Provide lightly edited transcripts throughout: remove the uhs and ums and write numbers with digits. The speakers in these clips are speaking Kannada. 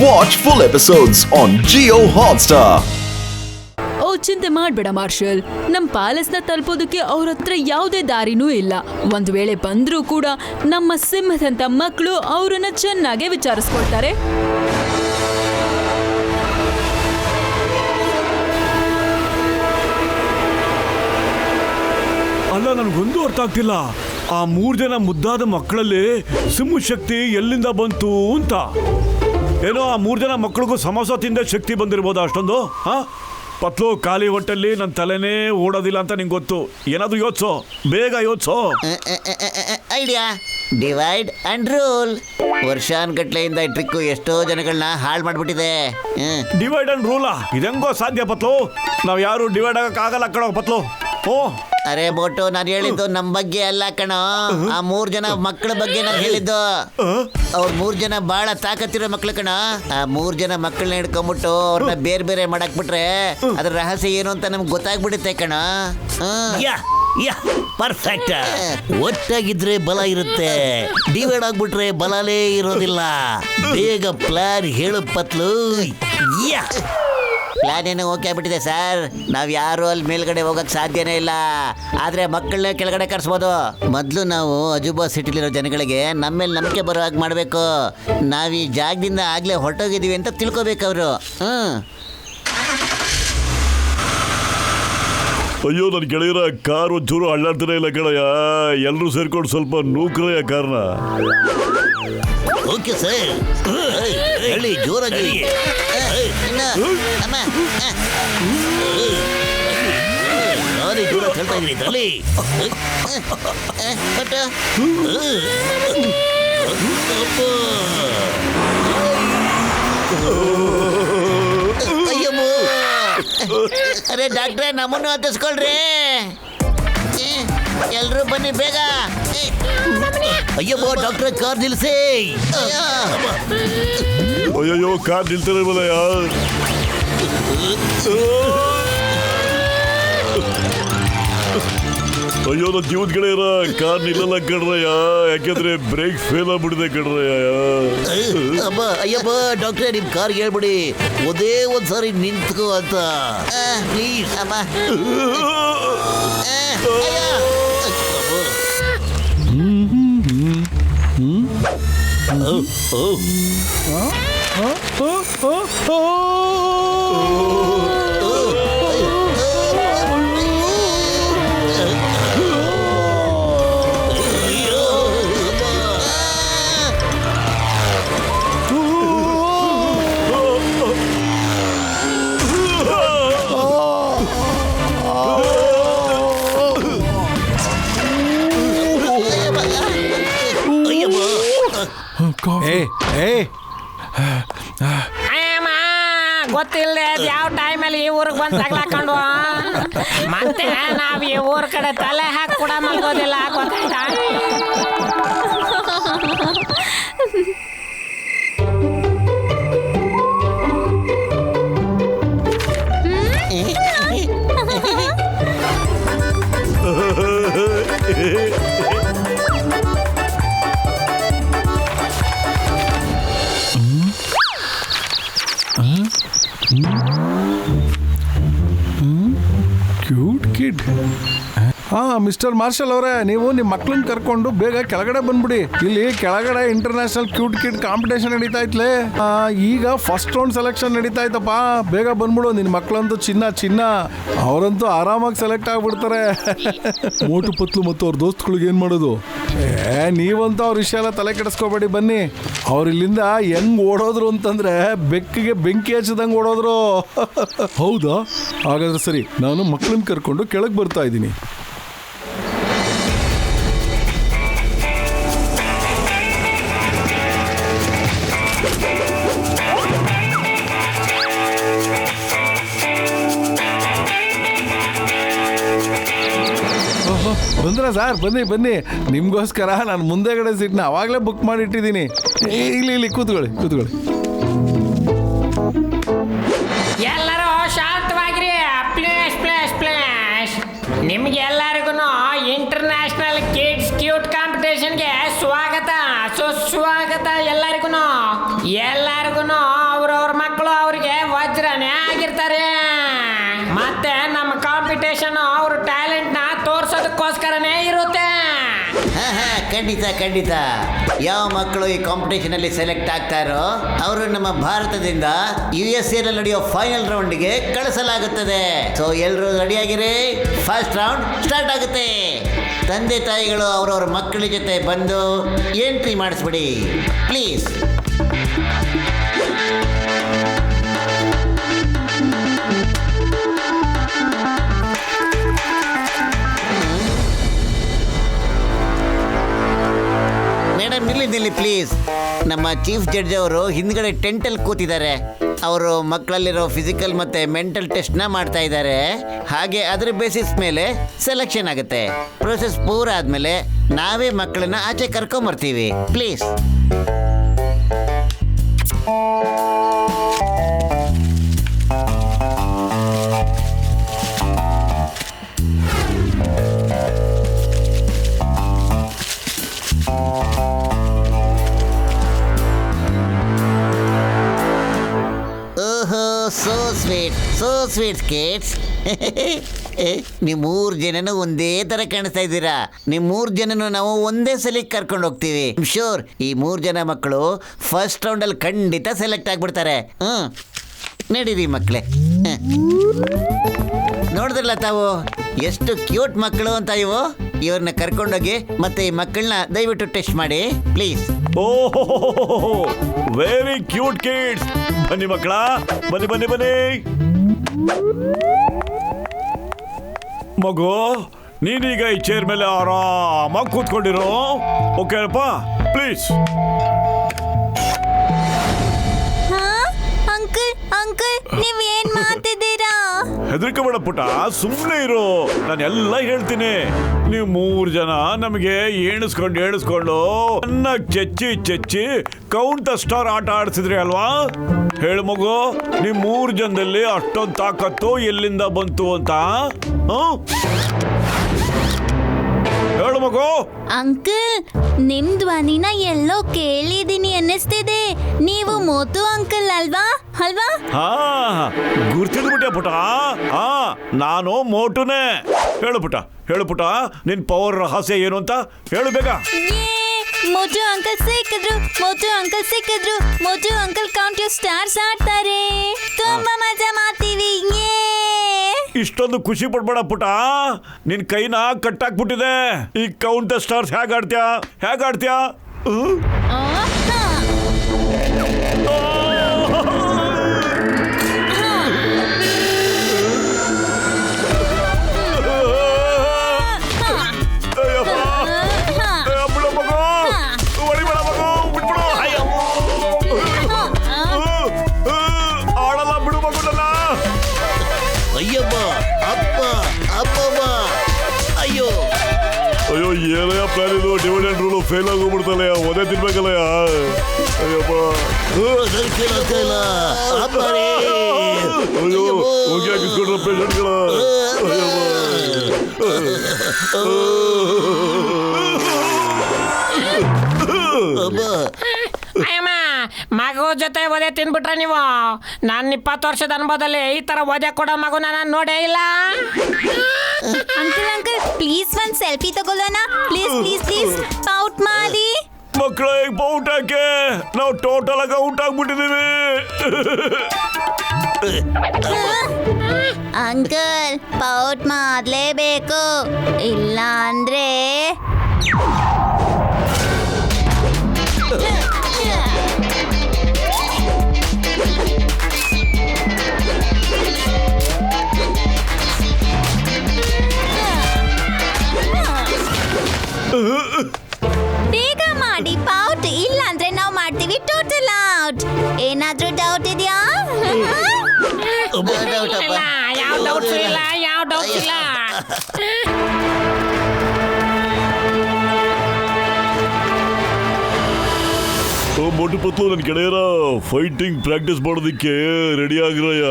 Watch full episodes on Jio Hotstar. ಓ ಚಿಂತೆ ಮಾಡ್ಬೇಡ ಮಾರ್ಷಲ್, ನಮ್ ಪ್ಯಾಲೇಸ್ ನ ತಲುಪೋದಕ್ಕೆ ಅವ್ರ ಹತ್ರ ಯಾವುದೇ ದಾರಿನೂ ಇಲ್ಲ. ಒಂದ್ ವೇಳೆ ಬಂದ್ರೂ ಕೂಡ ನಮ್ಮ ಸಿಂಹದಂತ ಮಕ್ಕಳು ಅವ್ರನ್ನ ಚೆನ್ನಾಗಿ ವಿಚಾರಿಸ್ಕೊಳ್ತಾರೆ. ಅಲ್ಲ, ನನಗೊಂದು ಅರ್ಥ ಆಗ್ತಿಲ್ಲ. ಆ 3 ಜನ ಮುದ್ದಾದ ಮಕ್ಕಳಲ್ಲಿ ಸಿಂಹ ಶಕ್ತಿ ಎಲ್ಲಿಂದ ಬಂತು ಅಂತ. ಏನೋ ಆ 3 ಜನ ಮಕ್ಕಳಿಗೂ ಸಮೋಸ ತಿಂದ ಶಕ್ತಿ ಬಂದಿರ್ಬೋದಾ ಅಷ್ಟೊಂದು? ಪತ್ಲು, ಖಾಲಿ ಹೊಟ್ಟೆಲ್ಲಿ ನನ್ನ ತಲೆನೇ ಓಡೋದಿಲ್ಲ ಅಂತ ನಿಂಗೆ ಗೊತ್ತು. ಏನಾದ್ರು ಯೋಚಿಸೋ, ಬೇಗ ಯೋಚಿಸೋ. Idea, divide and rule. ವರ್ಷಾನ್ಗಟ್ಲೆಯಿಂದ ಈ ಟ್ರಿಕ್ಕು ಎಷ್ಟೋ ಜನಗಳನ್ನ ಹಾಳು ಮಾಡ್ಬಿಟ್ಟಿದೆ. Divide and ರೂಲಾ? ಇದೆಂಗೋ ಸಾಧ್ಯ ಪತ್ಲು? ನಾವು ಯಾರು ಡಿವೈಡ್ ಆಗಕ್ಕಾಗಲ್ಲ ಕಣೋ ಪತ್ಲು. ಅರೆ ಬೋಟು, ನಾನು ಹೇಳಿದ್ದು ನಮ್ಮ ಬಗ್ಗೆ ಅಲ್ಲ ಕಣೋ, ಆ 3 ಜನ ಮಕ್ಕಳ ಬಗ್ಗೆ ನಾನು ಹೇಳಿದ್ದು. ಅವ್ರ 3 ಜನ ಬಹಳ ತಾಕತ್ತಿರೋ ಮಕ್ಳು ಕಣ. ಆ 3 ಜನ ಮಕ್ಕಳನ್ನ ಹಿಡ್ಕೊಂಡ್ಬಿಟ್ಟು ಅವ್ರನ್ನ ಬೇರೆ ಬೇರೆ ಮಾಡಕ್ ಬಿಟ್ರೆ ಅದ್ರ ರಹಸ್ಯ ಏನು ಅಂತ ನಮ್ಗೆ ಗೊತ್ತಾಗ್ಬಿಡುತ್ತೆ ಕಣ. ಪರ್ಫೆಕ್ಟ್. ಒಟ್ಟಾಗಿದ್ರೆ ಬಲ ಇರುತ್ತೆ, ಡಿವೈಡ್ ಆಗ್ಬಿಟ್ರೆ ಬಲನೇ ಇರೋದಿಲ್ಲ. ಬೇಗ ಪ್ಲಾನ್ ಹೇಳು ಪತ್ಲು. ಪ್ಲಾನ್ ಏನೋ ಓಕೆ ಆಗ್ಬಿಟ್ಟಿದೆ ಸರ್. ನಾವ್ ಯಾರು ಅಲ್ಲಿ ಮೇಲ್ಗಡೆ ಹೋಗಕ್ ಸಾಧ್ಯನೇ ಇಲ್ಲ, ಆದ್ರೆ ಮಕ್ಕಳನ್ನ ಕೆಳಗಡೆ ಕರ್ಸ್ಬೋದು. ಮೊದ್ಲು ನಾವು ಅಜುಬಾ ಸಿಟಿಲಿರೋ ಜನಗಳಿಗೆ ನಮ್ಮೇಲೆ ನಂಬಿಕೆ ಬರೋ ಹಾಗೆ ಮಾಡ್ಬೇಕು. ನಾವ್ ಈ ಜಾಗದಿಂದ ಆಗ್ಲೇ ಹೊರಟೋಗಿದೀವಿ ಅಂತ ತಿಳ್ಕೊಬೇಕು ಅವರು. ಅಯ್ಯೋ, ನನ್ನ ಗೆಳೆಯರ ಕಾರ್ ಒಂಚೂರು ಅಳ್ಳಾಡ್ತಾನೆ ಇಲ್ಲ ಕಣಯ್ಯ. ಎಲ್ಲರೂ ಸೇರ್ಕೊಂಡು ಸ್ವಲ್ಪ ನೂಕ್ರಯ್ಯ ಕಾರ್ನ. ಓಕೆ ಸರ್, ಹೇಳಿ ಜೋರಾಗಿ. ನಾನೇ ಜೋರ ಹೇಳ್ತಾ ಇದ್ದೀನಿ ತಲೆ. ಅಯ್ಯಮ್ಮೋ, ಅರೆ ಡಾಕ್ಟ್ರೆ, ನಮ್ಮನ್ನು ಹತ್ತಿಸ್ಕೊಳ್ರಿ. ಎಲ್ರು ಬನ್ನಿ ಬೇಗ. ಅಯ್ಯಮ್ಮ ಡಾಕ್ಟ್ರೆ, ಕಾರ್ ನಿಲ್ಸಿ. ಅಯ್ಯೋ, ಕಾರ್ ನಿಲ್ತಾರೆ ಬಲಯ್ಯ. ಅಯ್ಯೋ, ನನ್ನ ಜೀವದ ಗೆಳೆಯರ ಕಾರ್ ನಿಲ್ಲಲ್ಲ ಕಣ್ರಯ್ಯ, ಯಾಕೆಂದ್ರೆ ಬ್ರೇಕ್ ಫೇಲ್ ಆಗ್ಬಿಟ್ಟಿದೆ ಕಣ್ರಯ್ಯ. ಅಯ್ಯಮ್ಮ ಡಾಕ್ಟ್ರೆ, ನಿಮ್ ಕಾರ್ ಹೇಳ್ಬಿಡಿ, ಒಂದೇ ಒಂದ್ಸಾರಿ ನಿಂತ್ಕೋ ಅಂತ ಪ್ಲೀಸ್. ಗೊತ್ತಿಲ್ಲದೆ ಯಾವ ಟೈಮಲ್ಲಿ ಈ ಊರಿಗೆ ಬಂದು ತಗ್ಲಾಕೊಂಡು ಮತ್ತೆ ನಾವು ಈ ಊರ ಕಡೆ ತಲೆ ಹಾಕಿ ಕೂಡ ಮಲ್ಗೋದಿಲ್ಲ, ಗೊತ್ತಾಯ್ತಾ? Cute kid. ಮಿಸ್ಟರ್ ಮಾರ್ಷಲ್ ಅವರೇ, ನೀವು ನಿಮ್ಮ ಮಕ್ಳನ್ನ ಕರ್ಕೊಂಡು ಬೇಗ ಕೆಳಗಡೆ ಬಂದ್ಬಿಡಿ. ಇಲ್ಲಿ ಕೆಳಗಡೆ ಇಂಟರ್ನ್ಯಾಷನಲ್ ಕ್ಯೂಟ್ ಕಿಡ್ ಕಾಂಪಿಟೇಷನ್ ನಡೀತಾ ಇತ್ಲೆ. ಈಗ ಫಸ್ಟ್ ರೌಂಡ್ ಸೆಲೆಕ್ಷನ್ ನಡೀತಾ ಇತ್ತಪ್ಪ. ಬೇಗ ಬಂದ್ಬಿಡು. ನಿನ್ನ ಮಕ್ಳಂತೂ ಚಿನ್ನ, ಅವರಂತೂ ಆರಾಮಾಗಿ ಸೆಲೆಕ್ಟ್ ಆಗ್ಬಿಡ್ತಾರೆ. ಮೋಟು ಪತ್ಲು ಮತ್ತು ಅವ್ರ ದೋಸ್ತುಗಳಿಗೆ ಏನು ಮಾಡೋದು? ನೀವಂತೂ ಅವ್ರ ವಿಷಯ ಎಲ್ಲ ತಲೆ ಕೆಡಿಸ್ಕೋಬೇಡಿ. ಬನ್ನಿ. ಅವ್ರು ಇಲ್ಲಿಂದ ಹೆಂಗ್ ಓಡೋದ್ರು ಅಂತಂದ್ರೆ ಬೆಕ್ಕಿಗೆ ಬೆಂಕಿ ಹಚ್ಚಿದಂಗೆ ಓಡೋದ್ರು. ಹೌದಾ? ಹಾಗಾದ್ರೆ ಸರಿ, ನಾನು ಮಕ್ಳನ್ನ ಕರ್ಕೊಂಡು ಕೆಳಗೆ ಬರ್ತಾ ಇದ್ದೀನಿ. ಬಂದ್ರ ಸರ್? ಬನ್ನಿ. ನಿಮ್ಗೋಸ್ಕರ ನಾನು ಮುಂದೆಗಡೆ ಸೀಟ್ನ ಅವಾಗಲೇ ಬುಕ್ ಮಾಡಿಟ್ಟಿದ್ದೀನಿ. ಇಲ್ಲಿ ಕೂತ್ಕೊಳ್ಳಿ. ಎಲ್ಲರೂ ಶಾಂತವಾಗಿರಿ. ಪ್ಲೇಸ್. ನಿಮ್ಗೆ ಎಲ್ಲರಿಗೂ ಇಂಟರ್ನ್ಯಾಷನಲ್ ಕಿಡ್ಸ್ ಕ್ಯೂಟ್ ಕಾಂಪಿಟೇಷನ್ಗೆ ಸ್ವಾಗತ, ಸುಸ್ವಾಗತ. ಎಲ್ಲರಿಗೂ ಹೀರೋನೇ ಆಗಿರ್ತಾರೆ. ಮತ್ತೆ ನಮ್ಮ ಕಾಂಪಿಟೇಷನ್ ಅವ್ರ ಟ್ಯಾಲೆಂಟ್ ನ ತೋರ್ಸೋದಕ್ಕೋಸ್ಕರನೇ ಇರುತ್ತೆ. ಖಂಡಿತ ಖಂಡಿತ. ಯಾವ ಮಕ್ಕಳು ಈ ಕಾಂಪಿಟೇಷನ್ ಅಲ್ಲಿ ಸೆಲೆಕ್ಟ್ ಆಗ್ತಾರೋ ಅವರು ನಮ್ಮ ಭಾರತದಿಂದ USA ನಡೆಯೋ ಫೈನಲ್ ರೌಂಡ್ಗೆ ಕಳಿಸಲಾಗುತ್ತದೆ. ಸೊ ಎಲ್ಲರೂ ರೆಡಿಯಾಗಿರಿ, ಫಸ್ಟ್ ರೌಂಡ್ ಸ್ಟಾರ್ಟ್ ಆಗುತ್ತೆ. ತಂದೆ ತಾಯಿಗಳು ಅವರವ್ರ ಮಕ್ಕಳ ಜೊತೆ ಬಂದು ಎಂಟ್ರಿ ಮಾಡಿಸ್ಬಿಡಿ ಪ್ಲೀಸ್. ಮೇಡಮ್ ನಿಲ್ಲಿ ಪ್ಲೀಸ್. ನಮ್ಮ ಚೀಫ್ ಜಡ್ಜ್ ಅವರು ಹಿಂದ್ಗಡೆ ಟೆಂಟಲ್ಲಿ ಕೂತಿದ್ದಾರೆ. ಅವರು ಮಕ್ಕಳಲ್ಲಿರೋ ಫಿಸಿಕಲ್ ಮತ್ತೆ ಮೆಂಟಲ್ ಟೆಸ್ಟ್ನ ಮಾಡ್ತಾ ಇದ್ದಾರೆ. ಹಾಗೆ ಅದರ ಬೇಸಿಸ್ ಮೇಲೆ ಸೆಲೆಕ್ಷನ್ ಆಗುತ್ತೆ. ಪ್ರೊಸೆಸ್ ಪೂರ ಆದಮೇಲೆ ನಾವೇ ಮಕ್ಕಳನ್ನ ಆಚೆ ಕರ್ಕೊಂಬರ್ತೀವಿ ಪ್ಲೀಸ್. So sweet kids. ನೀವು 3 ಜನನು ಒಂದೇ ತರ ಕಾಣಿಸ್ತಾ ಇದ್ದೀರಾ. ನೀವು 3 ಜನನು ನಾವು ಒಂದೇ ಸಲ ಕರ್ಕೊಂಡು ಹೋಗ್ತೀವಿ. ಶೋರ್ ಈ 3 ಜನ ಮಕ್ಕಳು ಫಸ್ಟ್ ರೌಂಡಲ್ಲಿ ಖಂಡಿತ ಸೆಲೆಕ್ಟ್ ಆಗ್ಬಿಡ್ತಾರೆ. ನಡೀರಿ ಮಕ್ಕಳೇ. ನೋಡಿದ್ರಲ್ಲ ತಾವು ಎಷ್ಟು ಕ್ಯೂಟ್ ಮಕ್ಕಳು ಅಂತ. ಇವ್ರನ್ನ ಕರ್ಕೊಂಡೋಗಿ ಮತ್ತೆ ಈ ಮಕ್ಕಳನ್ನ ದಯವಿಟ್ಟು ಟೆಸ್ಟ್ ಮಾಡಿ ಪ್ಲೀಸ್. ಓಹೋ, ವೆರಿ ಕ್ಯೂಟ್ ಕಿಡ್ಸ್. ಬನ್ನಿ ಮಕ್ಕಳ, ಬನ್ನಿ ಬನ್ನಿ ಬನ್ನಿ. ಮಗು, ನೀನೀಗ ಈ ಚೇರ್ ಮೇಲೆ ಆರಾಮಾಗಿ ಕೂತ್ಕೊಂಡಿರೋ. ಓಕೆನಪ್ಪ, ಪ್ಲೀಸ್. ಅಂಕಲ್ ನೀವ್ ಏನ್ ಮಾಡ್ತಿದ್ದೀರಾ? ಹೆದರ್ಕೋಬೇಡ ಪುಟ, ಸುಮ್ಮನೆ ಇರು. ನಾನು ಎಲ್ಲ ಹೇಳ್ತೀನಿ. ನೀವು 3 ಜನ ನಮಗೆ ಏಣಿಸ್ಕೊಂಡು ಚೆನ್ನಾಗಿ ಚೆಚ್ಚಿ ಕೌಂಟ್ ಸ್ಟಾರ್ ಆಟ ಆಡಿಸಿದ್ರಿ ಅಲ್ವಾ? ಹೇಳು ಮಗು, ನೀವು 3 ಜನದಲ್ಲಿ ಅಷ್ಟೊಂದು ತಾಕತ್ತು ಎಲ್ಲಿಂದ ಬಂತು ಅಂತ? ಹೇಳು ಮಗು. ಅಂಕಲ್, ನಿಮ್ ಧ್ವನಿನ ಎಲ್ಲೋ ಕೇಳಿದೀನಿ ಅನ್ನಿಸ್ತಿದೆ. ನೀವು ಮೋತು ಅಂಕಲ್ ಅಲ್ವಾ? ಹಾ, ಗುರ್ತಿಡ್ಬಿಟ್ಟೆ ಪುಟ. ನಾನು ಮೋಟುನೇ. ಹೇಳು ಪುಟ, ನಿನ್ ಪವರ್ ರಹಸ್ಯ ಏನು ಅಂತ ಹೇಳು ಬೇಗ. ಮೋಟು ಅಂಕಲ್ ಸಿಕ್ಕಿದ್ರು. ಮೋಟು ಅಂಕಲ್ ಕೌಂಟ್ ಯು ಸ್ಟಾರ್ಸ್ ಆಡ್ತಾರೆ. ತುಂಬಾ ಮಜಾ ಮಾಡ್ತೀವಿ. ಇಷ್ಟೊಂದು ಖುಷಿ ಪಡ್ಬೇಡ ಪುಟ, ನಿನ್ ಕೈನ ಕಟ್ಟಾಕ್ಬಿಟ್ಟಿದೆ. ಈ ಕೌಂಟ್ ದ ಸ್ಟಾರ್ಸ್ ಹೇಗ್ ಆಡ್ತೀಯಾ? ಆಡಲ್ಲ ಬಿಡು ಮಗುನ. ಅಯ್ಯಮ್ಮ, ಅಪ್ಪ, ಅಯ್ಯೋ ಏನಯ್ಯ ಪ್ಲಾನ್ ಇದು? ಡಿವಿಡೆಂಡ್ ರೂಲ್ ಫೇಲ್ ಆಗೋಗ್ಬಿಡ್ತಲ್ಲ, ಒದೆ ತಿನ್ಬೇಕಲ್ಲ. ಅಯ್ಯಪ್ಪ, ಅಯ್ಯೋ ಹೋಗಿ ಹಾಕಿಸ್ಕೊಂಡ್ರ ಪೇಷಂಟ್ಗಳ. ಅಯ್ಯಮ್ಮ, ಮಗು ಜೊತೆ ಒದೆ ತಿನ್ಬಿಟ್ರೆ ನೀವು? ನಾನು 20 ವರ್ಷದ ಅನುಭವದಲ್ಲಿ ಈ ತರ ಒದೆ ಕೊಡೋ ಮಗು ನಾನು ನೋಡೇ ಇಲ್ಲ. ಅಂಕಲ್ ಪ್ಲೀಸ್ ಒಂದ್ ಸೆಲ್ಫಿ ತಗೊಳ್ಳೋಣ. ಪ್ಲೀಸ್ ಪೌಟ್ ಮಾಡಿ. ಮಕ್ಕಳ ಪೌಟ್ ಹಾಕೆ, ನಾವು ಟೋಟಲ್ ಆಗಿ ಔಟ್ ಆಗ್ಬಿಟ್ಟಿದೀವಿ. ಅಂಕಲ್ ಪೌಟ್ ಮಾಡ್ಲೇಬೇಕು, ಇಲ್ಲ ಅಂದ್ರೆ ಬೇಗ ಮಾಡಿ ಪೌಟ್, ಇಲ್ಲ ಅಂದ್ರೆ ನಾವು ಮಾಡ್ತೀವಿ ಟೋಟಲ್ ಔಟ್. ಏನಾದ್ರೂ ಡೌಟ್ ಇದೆಯಾ? ಯಾವ ಡೌಟ್ಸ್ ಇಲ್ಲ. ಮೊಟ್ಟು ಪತ್ಲು ನನ್ನ ಗೆಳೆಯರ ಫೈಟಿಂಗ್ ಪ್ರಾಕ್ಟೀಸ್ ಮಾಡೋದಕ್ಕೆ ರೆಡಿ ಆಗಿರಯ್ಯ.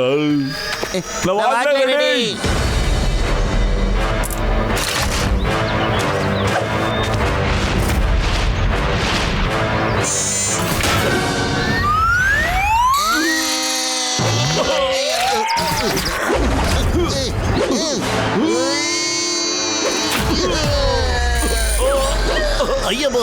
ಅಯ್ಯಮ್ಮ.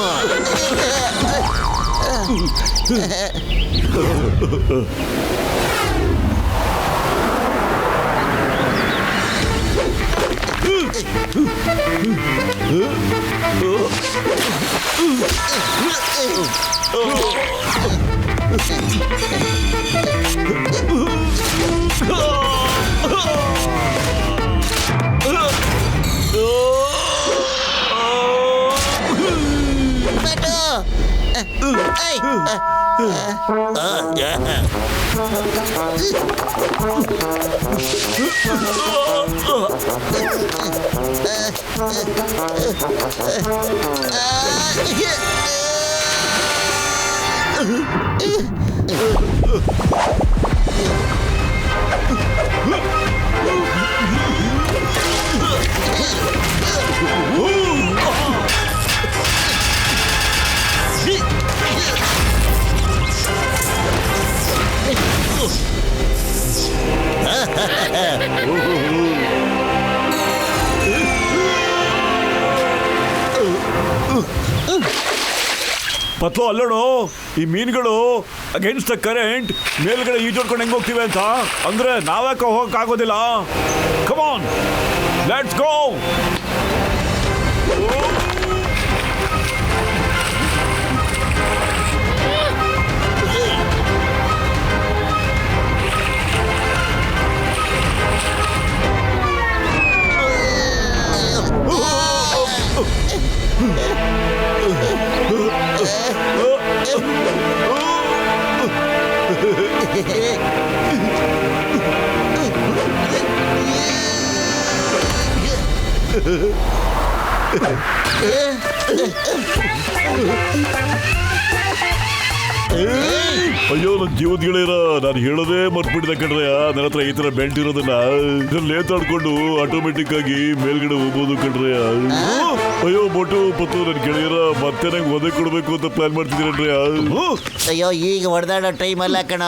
ಪತ್ಲು ಅಲ್ಲೋಡು, ಈ ಮೀನುಗಳು ಅಗೇನ್ಸ್ಟ್ ದ ಕರೆಂಟ್ ಮೇಲ್ಗಡೆ ಈಜೋಡ್ಕೊಂಡು ಹೆಂಗ್ ಹೋಗ್ತಿವೆ ಅಂತ. ಅಂದ್ರೆ ನಾವ್ಯಾಕೆ ಹೋಗಕ್ಕಾಗೋದಿಲ್ಲ. ಕಮಾನ್, ಲೆಟ್ಸ್ ಗೋ. ಅಯ್ಯೋ, ನನ್ನ ಜೀವದ ಗೆಳೆಯರ, ನಾನು ಹೇಳೋದೇ ಮರ್ತ್ಬಿಟ್ಟಿದೆ ಕಣ್ರಯ್ಯ. ನನ್ನ ಹತ್ರ ಈ ತರ ಬೆಲ್ಟ್ ಇರೋದನ್ನ ನೇತಾಡ್ಕೊಂಡು ಆಟೋಮೆಟಿಕ್ ಆಗಿ ಮೇಲ್ಗಡೆ ಹೋಗ್ಬೋದು ಕಣ್ರಯ್ಯ. ಅಯ್ಯೋ ಬೋಟು ಪತ್ತು, ನನ್ನ ಗೆಳೆಯರ ಮತ್ತೆ ನಂಗೆ ಒದೆ ಕೊಡ್ಬೇಕು ಅಂತ ಪ್ಲಾನ್ ಮಾಡ್ತಿದ್ದೀರನ್ರಯ್ಯ. ಅಯ್ಯೋ, ಈಗ ಹೊಡೆದಾಡೋ ಟೈಮ್ ಅಲ್ಲ ಕಣ.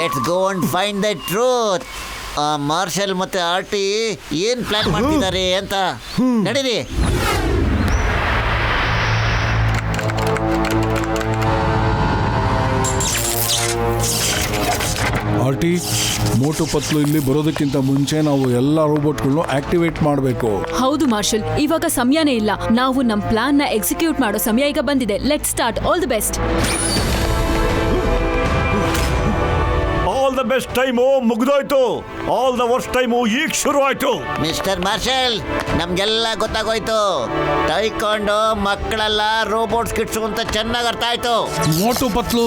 Let's go and find the truth. Marshal ಮತ್ತೆ ಆರ್ಟಿ ಏನ್ ಪ್ಲಾನ್ ಮಾಡ್ತಿದ್ದಾರೆ ಅಂತ ನಡೀರಿ. ಆರ್ಟಿ, ಮೋಟು ಪತ್ಲು ಇಲ್ಲಿ ಬರೋದಕ್ಕಿಂತ ಮುಂಚೆ ನಾವು ಎಲ್ಲ ರೋಬೋಟ್ಗಳನ್ನು ಆಕ್ಟಿವೇಟ್ ಮಾಡಬೇಕು. ಹೌದು ಮಾರ್ಷಲ್, ಇವಾಗ ಸಮಯನೇ ಇಲ್ಲ. ನಾವು ನಮ್ ಪ್ಲಾನ್ ನ ಎಕ್ಸಿಕ್ಯೂಟ್ ಮಾಡೋ ಸಮಯ ಈಗ ಬಂದಿದೆ. Let's start. All the best. All the best time ಮುಗ್ದೋಯ್ತು. ಆಲ್ ದ ವರ್ಸ್ಟ್ ಟೈಮು ಈಗ ಶುರು ಆಯ್ತು. ಮಿಸ್ಟರ್ ಮಾರ್ಷಲ್, ನಮ್ಗೆಲ್ಲ ಗೊತ್ತಾಗೋಯ್ತು. ಟೈಕೊಂಡು ಮಕ್ಕಳೆಲ್ಲ ರೋಬೋಟ್ಸ್ ಕಿಟ್ಸು ಅಂತ ಚೆನ್ನಾಗಿ ಅರ್ಥ ಆಯ್ತು. ಮೋಟು ಪತ್ಲು,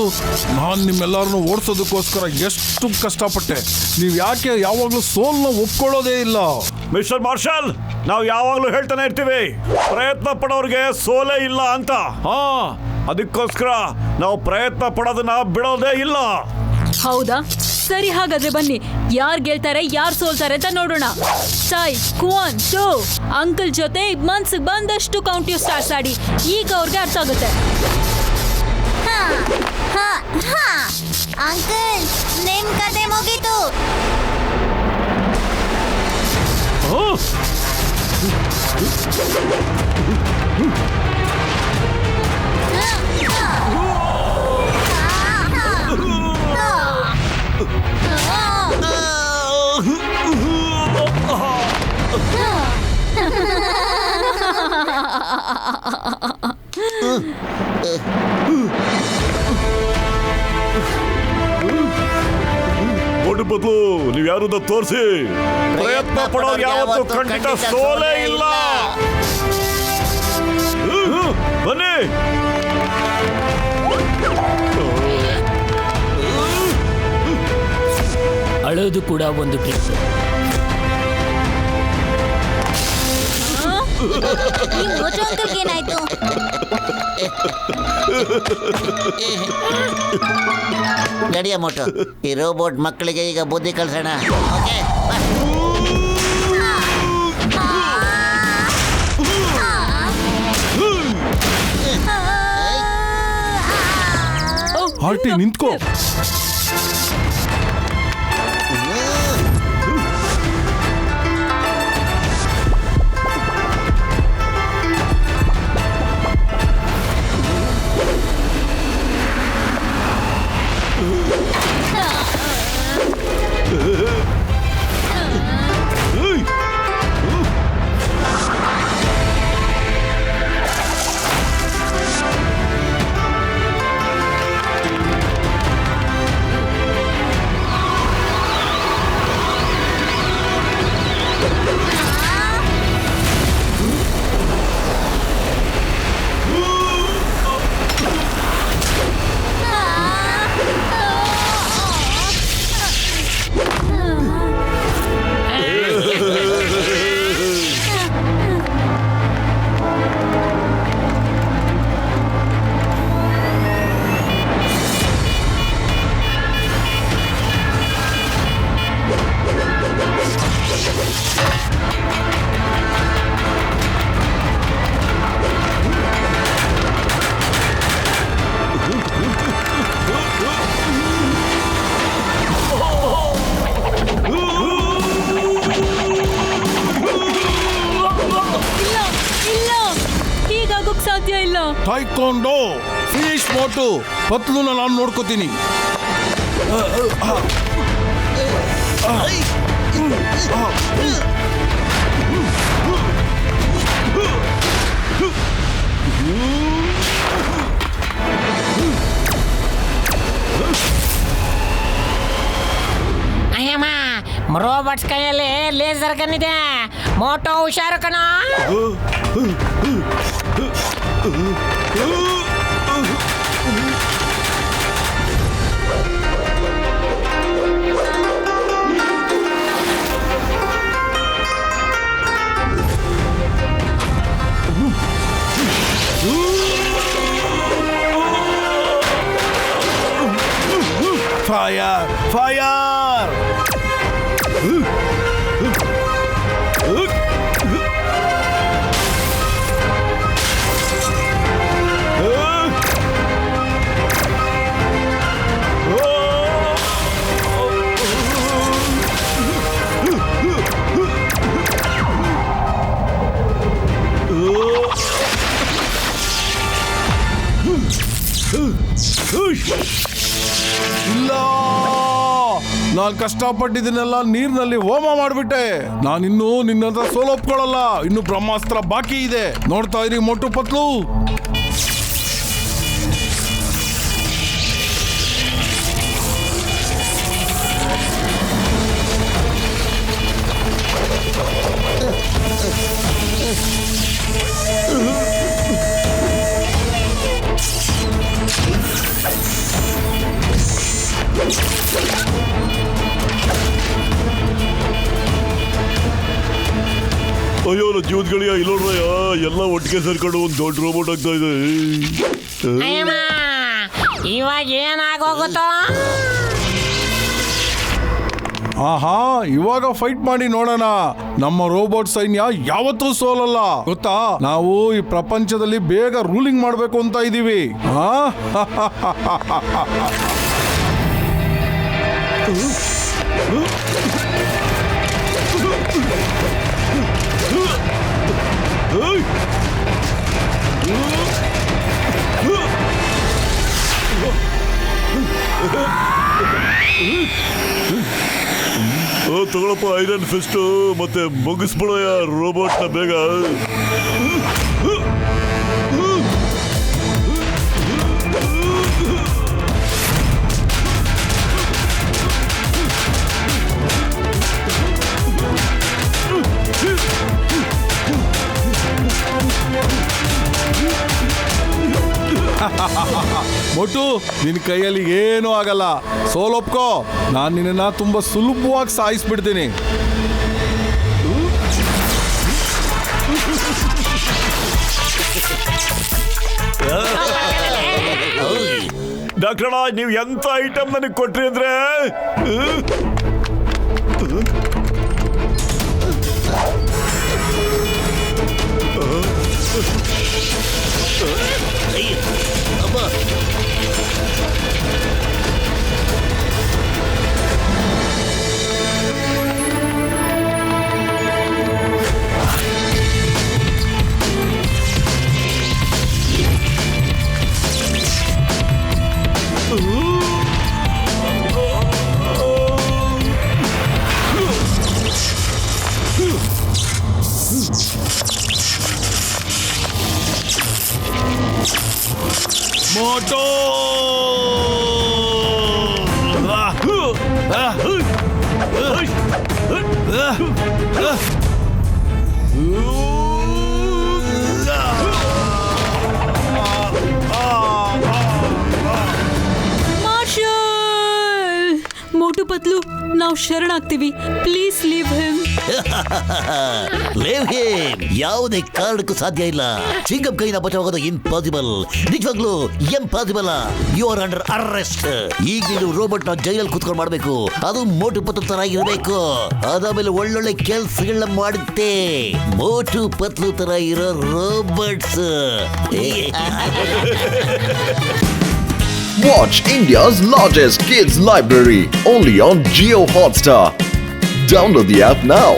ನಾನು ನಿಮ್ಮೆಲ್ಲರನ್ನು ಓಡಿಸೋದಕ್ಕೋಸ್ಕರ ಎಷ್ಟು ಕಷ್ಟಪಟ್ಟೆ. ನೀವು ಯಾಕೆ ಯಾವಾಗಲೂ ಸೋಲ್ನ ಒಪ್ಕೊಳ್ಳೋದೇ ಇಲ್ಲ? ಮಿಸ್ಟರ್ ಮಾರ್ಷಲ್, ನಾವು ಯಾವಾಗಲೂ ಹೇಳ್ತಾನೆ ಇರ್ತೀವಿ, ಪ್ರಯತ್ನ ಪಡೋರ್ಗೆ ಸೋಲೇ ಇಲ್ಲ ಅಂತ. ಅದಕ್ಕೋಸ್ಕರ ನಾವು ಪ್ರಯತ್ನ ಪಡೋದನ್ನ ಬಿಡೋದೇ ಇಲ್ಲ. ಹೌದಾ? ಸರಿ, ಹಾಗಾದ್ರೆ ಬನ್ನಿ, ಯಾರು ಗೆಲ್ತಾರೆ ಯಾರು ಸೋಲ್ತಾರೆ ಅಂತ ನೋಡೋಣ. ಸಾಯ್, ಕುವಾನ್, ಟು ಅಂಕಲ್ ಜೊತೆ ಮನ್ಸಿಗೆ ಬಂದಷ್ಟು ಕೌಂಟ್ ಯು ಸ್ಟಾರ್ಸ್ ಆಡಿ. ಈಗ ಅವ್ರಿಗೆ ಅರ್ಥ ಆಗುತ್ತೆ. ಅಂಕಲ್, ನಿಮ್ ಕತೆ ಮುಗೀತು. ಮೋಟು ಪತ್ಲು, ನೀವು ಯಾರು ತೋರಿಸಿ. ಪ್ರಯತ್ನ ಪಡೋರು ಯಾವತ್ತೂ ಖಂಡಿತ ಸೋಲೇ ಇಲ್ಲ. ಬನ್ನಿ. ಅಳೋದು ಕೂಡ ಒಂದು ಟ್ರಿಕ್. ಈ ಮೋಟು ಅಂಕಲ್ಗೆ ಏನಾಯ್ತು? ನಡಿಯ ಮೋಟು, ಈ ರೋಬೋಟ್ ಮಕ್ಕಳಿಗೆ ಈಗ ಬುದ್ಧಿ ಕಲ್ಸೋಣ. ಓಕೆ, ಆರ್ಟಿ ನಿಂತ್ಕೋ. ಟೈಕೊಂಡೋ ಫಿನಿಶ್ ಮೋಟು ಪತ್ಲುನ ನಾನು ನೋಡ್ಕೋತೀನಿ. ಅಯ್ಯಮ್ಮ, ರೋಬೋಟ್ಸ್ ಕೈಯಲ್ಲಿ ಲೇಸರ್ ಗನ್ ಇದೆ. ಮೋಟೋ ಹುಷಾರು ಕಣ. Fire fire. ಇಲ್ಲ, ನಾನು ಕಷ್ಟಪಟ್ಟಿದ್ದನ್ನೆಲ್ಲ ನೀರಿನಲ್ಲಿ ಹೋಮ ಮಾಡ್ಬಿಟ್ಟೆ. ನಾನಿನ್ನೂ ನಿನ್ನತ್ರ ಸೋಲೊಪ್ಕೊಳ್ಳಲ್ಲ. ಇನ್ನು ಬ್ರಹ್ಮಾಸ್ತ್ರ ಬಾಕಿ ಇದೆ. ನೋಡ್ತಾ ಇರಿ ಮೋಟು ಪತ್ಲು. ಅಯ್ಯೋ ನನ್ನ ಜೀವದ್ಗಳಿಯ ಇಲ್ಲೋಡ್ರಯ್ಯ, ಎಲ್ಲ ಒಟ್ಟಿಗೆ ಸೇರ್ಕೊಂಡು ಒಂದು ದೊಡ್ಡ ರೋಬೋಟ್ ಆಗ್ತಾ ಇದೆ. ಅಯ್ಯಮ್ಮ, ಇವಾಗ ಏನಾಗೋಗುತ್ತೋ? ಆಹಾ, ಇವಾಗ ಫೈಟ್ ಮಾಡಿ ನೋಡೋಣ. ನಮ್ಮ ರೋಬೋಟ್ ಸೈನ್ಯ ಯಾವತ್ತೂ ಸೋಲಲ್ಲ ಗೊತ್ತಾ. ನಾವು ಈ ಪ್ರಪಂಚದಲ್ಲಿ ಬೇಗ ರೂಲಿಂಗ್ ಮಾಡ್ಬೇಕು ಅಂತ ಇದೀವಿ. ತಗೊಳಪ್ಪ ಐರನ್ ಫಿಸ್ಟ್, ಮತ್ತೆ ಮುಗಿಸ್ಬಿಡೋಯ ರೋಬೋಟ್ನ ಬೇಗ. ಮೊಟ್ಟು, ನಿನ್ನ ಕೈಯಲ್ಲಿ ಏನೂ ಆಗಲ್ಲ. ಸೋಲೊಪ್ಕೋ. ನಾನು ನಿನ್ನ ತುಂಬಾ ಸುಲಭವಾಗಿ ಸಾಯಿಸ್ಬಿಡ್ತೀನಿ. ಡಾಕ್ಟರ್, ನೀವು ಎಂತ ಐಟಮ್ ನನಗೆ ಕೊಟ್ರಿ ಅಂದ್ರೆ ಮೋಟೋ ಮೋಟು ಪತ್ಲು, ನಾವು ಶರಣಾಗ್ತೀವಿ. Please leave him. Leave him. ಯಾವುದೇ ಕಾರಣಕ್ಕೂ ಸಾಧ್ಯ ಇಲ್ಲ. ಚಿಂಗಂ ಕೈನ ಬಚಾವಾಗೋದು ಇಂಪಾಸಿಬಲ್. ನಿಜವಾಗ್ಲೂ impossible. You are under arrest. ಈಗ ನೀನು ರೋಬೋಟ್ ನ ಜೈಲಲ್ಲಿ ಕುತ್ಕೊಂಡು ಮಾಡ್ಬೇಕು. ಅದು ಮೋಟು ಪತ್ಲು ತರ ಇರಬೇಕು. ಅದಾದ್ಮೇಲೆ ಒಳ್ಳೊಳ್ಳೆ ಕೆಲ್ಸಗಳನ್ನ ಮಾಡುತ್ತೆ. ಮೋಟು ಪತ್ಲು ತರ ಇರೋ robots. Watch India's largest kids library only on Jio Hotstar. Download the app now.